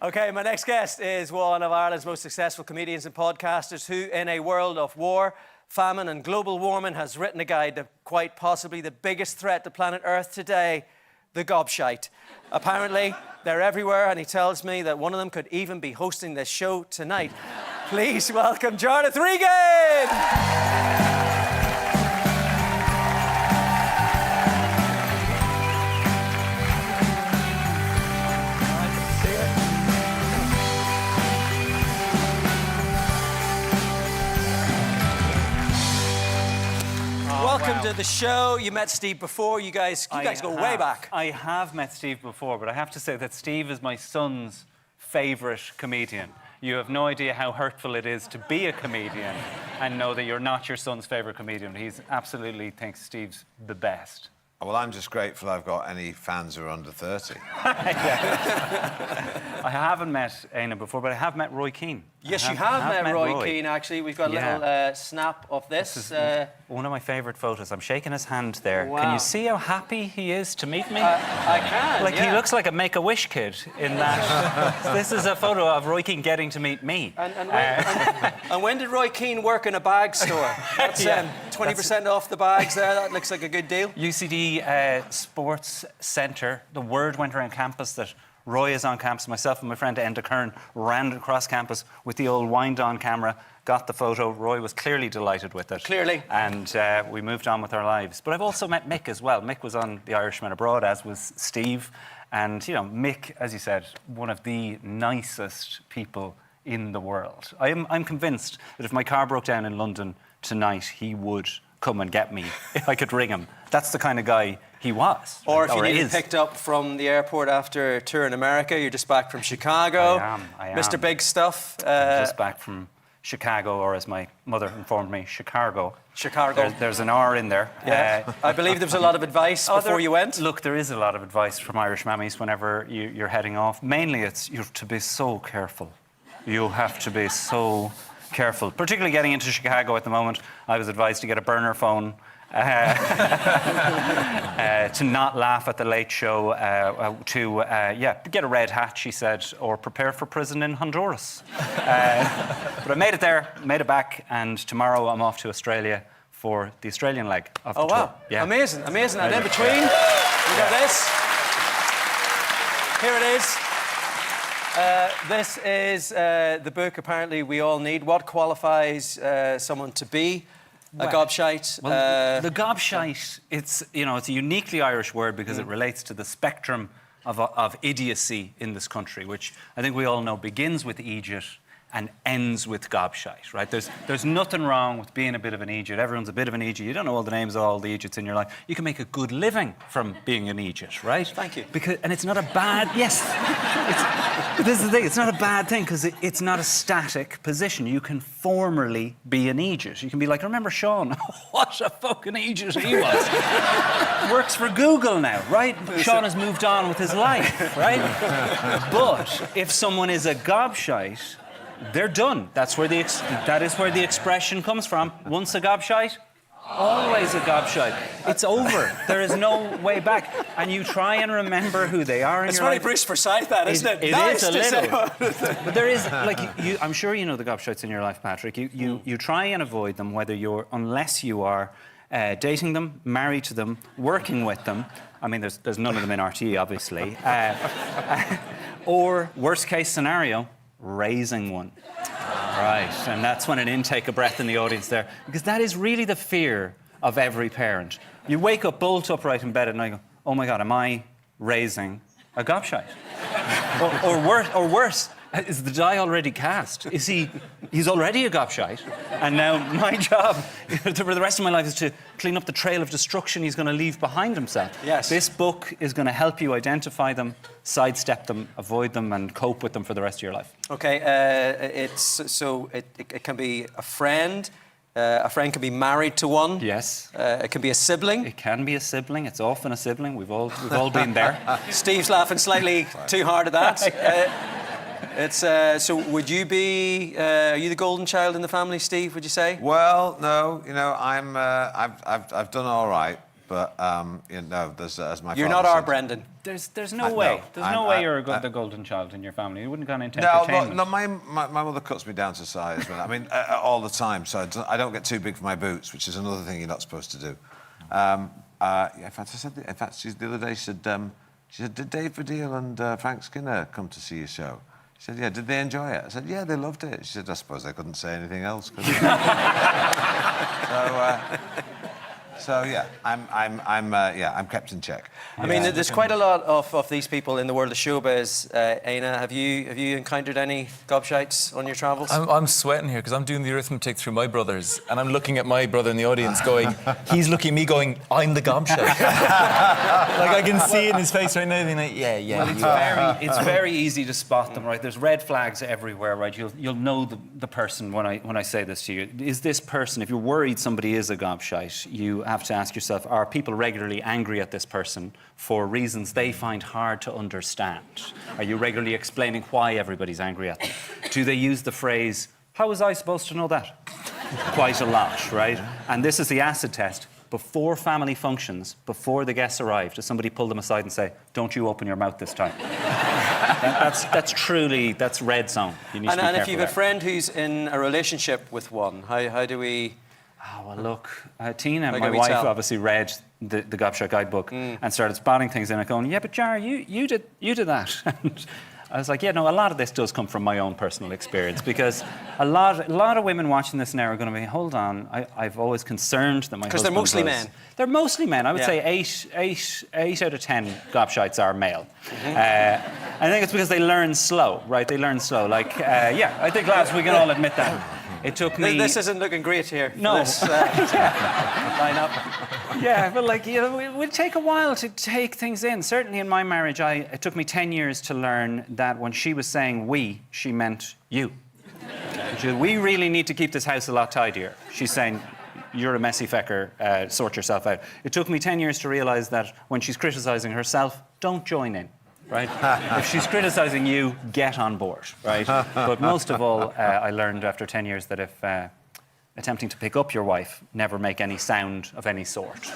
Okay, my next guest is one of Ireland's most successful comedians and podcasters who, in a world of war, famine and global warming, has written a guide to quite possibly the biggest threat to planet Earth today, the gobshite. Apparently, they're everywhere, and he tells me that one of them could even be hosting this show tonight. Please welcome Jarlath Regan! Welcome to the show. You met Steve before. You guys go way back. I have met Steve before, but I have to say that Steve is my son's favourite comedian. You have no idea how hurtful it is to be a comedian and know that you're not your son's favourite comedian. He's absolutely thinks Steve's the best. Well, I'm just grateful I've got any fans who are under 30. I haven't met Éanna before, but I have met Roy Keane. Yes, you have met Roy Keane, actually. We've got a little snap of this. This is one of my favourite photos. I'm shaking his hand there. Wow. Can you see how happy he is to meet me? I can, Like, he looks like a Make-A-Wish kid in that. This is a photo of Roy Keane getting to meet me. And when did Roy Keane work in a bag store? That's 20% off the bags there. That looks like a good deal. UCD Sports Centre. The word went around campus that Roy is on campus. Myself and my friend Enda Kern ran across campus with the old wind-on camera, got the photo. Roy was clearly delighted with it. Clearly. And we moved on with our lives. But I've also met Mick as well. Mick was on The Irishman Abroad, as was Steve. And, you know, Mick, as you said, one of the nicest people in the world. I'm convinced that if my car broke down in London tonight, he would come and get me if I could ring him. That's the kind of guy he was. Or if you needed picked up from the airport after a tour in America, you're just back from Chicago. I am. Mr. Big Stuff. I'm just back from Chicago, or as my mother informed me, Chicago. Chicago. There's an R in there. Yeah. I believe there was a lot of advice before you went. Look, there is a lot of advice from Irish mammies whenever you're heading off. Mainly it's you have to be so careful. You have to be so careful. Particularly getting into Chicago at the moment, I was advised to get a burner phone. To not laugh at the Late Show, get a red hat, she said, or prepare for prison in Honduras. But I made it there, made it back, and tomorrow I'm off to Australia for the Australian leg of the tour. Wow. Yeah. Amazing. And in between, we got this. Here it is. This is the book apparently we all need. What qualifies someone to be a gobshite? Well, the gobshite, it's a uniquely Irish word because it relates to the spectrum of idiocy in this country, which I think we all know begins with Egypt and ends with gobshite, right? There's nothing wrong with being a bit of an Egypt. Everyone's a bit of an Egypt. You don't know all the names of all the Egypts in your life. You can make a good living from being an Egypt, right? Thank you. And it's not a bad... Yes. But this is the thing. It's not a bad thing because it's not a static position. You can formerly be an Egypt. You can be like, remember Sean? What a fucking Egypt he was. Works for Google now, right? Sean has moved on with his life, right? But if someone is a gobshite, they're done. That is where the expression comes from. Once a gobshite, always a gobshite. It's over. There is no way back. And you try and remember who they are in it's your life. It's very Bruce Forsyth, that, isn't it? It nice is a little. Say. But there is, like, I'm sure you know the gobshites in your life, Patrick. You try and avoid them, unless you are dating them, married to them, working with them. I mean, there's none of them in RT, obviously. Or, worst case scenario, raising one. Right, and that's when an intake of breath in the audience there, because that is really the fear of every parent. You wake up bolt upright in bed at night and go, oh my God, am I raising a gobshite? or worse, is the die already cast? He's already a gobshite, and now my job for the rest of my life is to clean up the trail of destruction he's going to leave behind himself. Yes. This book is going to help you identify them, sidestep them, avoid them, and cope with them for the rest of your life. Okay, it can be a friend. A friend can be married to one. Yes. It can be a sibling. It can be a sibling. It's often a sibling. We've all been there. Steve's laughing slightly too hard at that. So would you be? Are you the golden child in the family, Steve? Would you say? Well, no. You know, I've done all right. But there's as my You're father not our said- Brendan. There's no way. There's no way you're the golden child in your family. You wouldn't have gone into entertainment. No, my mother cuts me down to size. I mean, all the time. So I don't get too big for my boots, which is another thing you're not supposed to do. In fact, the other day she said, did Dave Baddiel and Frank Skinner come to see your show? She said, yeah. Did they enjoy it? I said, yeah, they loved it. She said, I suppose they couldn't say anything else. Could they? So yeah, I'm kept in check. I mean, there's quite a lot of these people in the world of showbiz. Aina, have you encountered any gobshites on your travels? I'm sweating here because I'm doing the arithmetic through my brothers, and I'm looking at my brother in the audience going, he's looking at me going, I'm the gobshite. Like I can see it in his face right now, being like, yeah. Well, it's very easy to spot them, right? There's red flags everywhere, right? You'll know the person when I say this to you. Is this person, if you're worried somebody is a gobshite, you have to ask yourself, are people regularly angry at this person for reasons they find hard to understand? Are you regularly explaining why everybody's angry at them? Do they use the phrase, how was I supposed to know that? Quite a lot, right? And this is the acid test. Before family functions, before the guests arrive, does somebody pull them aside and say, don't you open your mouth this time? That's red zone. You need to be And if careful you have a there. friend who's in a relationship with one, how do we... Oh, well, look, Tina, How my can we wife, tell? obviously read the Gobshite guidebook and started spotting things in it, going, yeah, but Jar, you did that. And I was like, yeah, no, a lot of this does come from my own personal experience, because a lot of women watching this now are going to be, hold on, I've always concerned that my husband Because they're mostly was-" men. They're mostly men. I would Yeah. say eight out of 10 gobshites are male. I think it's because they learn slow, right? They learn slow. Like, I think, lads, we can all admit that. It took me... This isn't looking great here. for No. This, line-up. Yeah, but like, you know, it would take a while to take things in. Certainly in my marriage, it took me 10 years to learn that when she was saying we, she meant you. She said, we really need to keep this house a lot tidier. She's saying, you're a messy fecker, sort yourself out. It took me 10 years to realise that when she's criticising herself, don't join in. Right? If she's criticising you, get on board, right? But most of all, I learned after 10 years that if attempting to pick up your wife, never make any sound of any sort.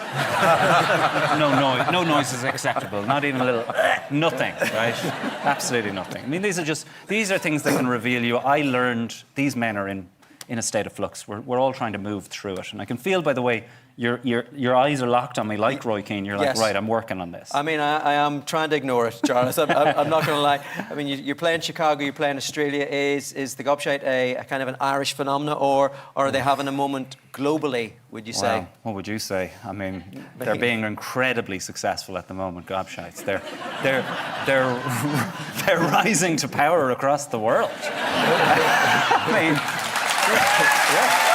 No noise is acceptable, not even a little, nothing, right? Absolutely nothing. I mean, these are things that can reveal you. I learned these men are in a state of flux. We're all trying to move through it. And I can feel, by the way, your eyes are locked on me like Roy Keane. You're like, Yes. right, I'm working on this. I mean, I am trying to ignore it, Jarlath. I'm not going to lie. I mean, you're playing Chicago, you're playing Australia. Is the gobshite a kind of an Irish phenomenon, or are they having a moment globally, would you say? Wow, what would you say? I mean, they're being incredibly successful at the moment, gobshites. They're rising to power across the world. I mean, yeah.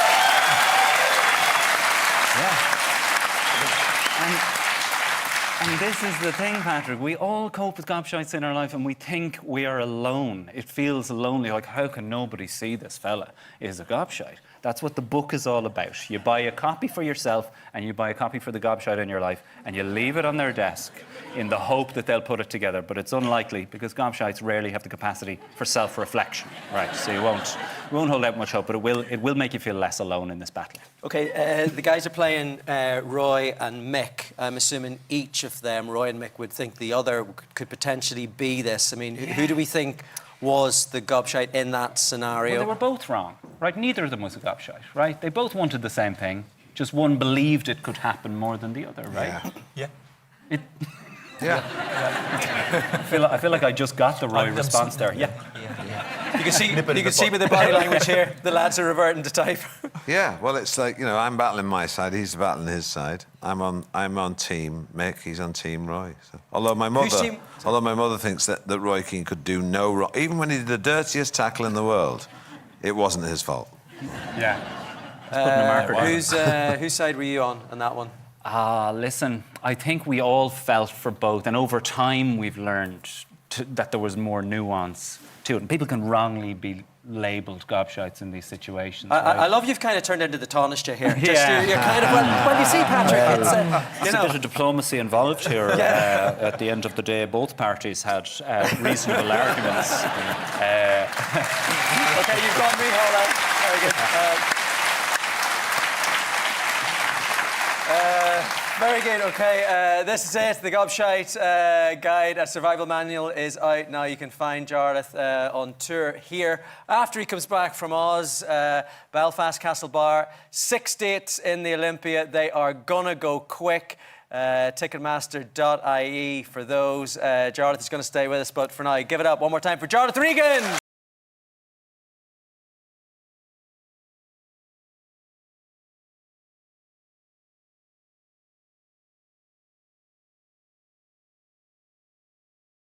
And this is the thing, Patrick. We all cope with gobshites in our life, and we think we are alone. It feels lonely, like, how can nobody see this fella is a gobshite? That's what the book is all about. You buy a copy for yourself, and you buy a copy for the gobshite in your life, and you leave it on their desk in the hope that they'll put it together. But it's unlikely, because gobshites rarely have the capacity for self-reflection, right? So you won't hold out much hope, but it will make you feel less alone in this battle. Okay, the guys are playing Roy and Mick. I'm assuming each of them, Roy and Mick, would think the other could potentially be this. I mean, who do we think was the gobshite in that scenario? Well, they were both wrong, right? Neither of them was a gobshite, right? They both wanted the same thing, just one believed it could happen more than the other, right? Yeah. It, Yeah. I feel like I just got the Roy response there. Yeah. You can see with the body language here, the lads are reverting to type. Yeah, well, it's like, I'm battling my side, he's battling his side. I'm on team Mick, he's on team Roy. So. Although my mother thinks that Roy Keane could do no wrong, even when he did the dirtiest tackle in the world, it wasn't his fault. Yeah. Putting a marker down. Whose side were you on that one? Listen, I think we all felt for both, and over time we've learned that there was more nuance to it. And people can wrongly be labelled gobshites in these situations. I love you've kind of turned into the Taoiseach here. Yeah. You're kind of, when you see Patrick, it's There's a bit of diplomacy involved here. At the end of the day, both parties had reasonable arguments. Okay, you've got me all out. Very good. Very good. Okay, this is it. The Gobshite Guide, a survival manual, is out now. You can find Jarlath on tour here. After he comes back from Oz, Belfast, Castlebar, 6 dates in the Olympia. They are gonna go quick. Ticketmaster.ie for those. Jarlath is going to stay with us, but for now, give it up one more time for Jarlath Regan.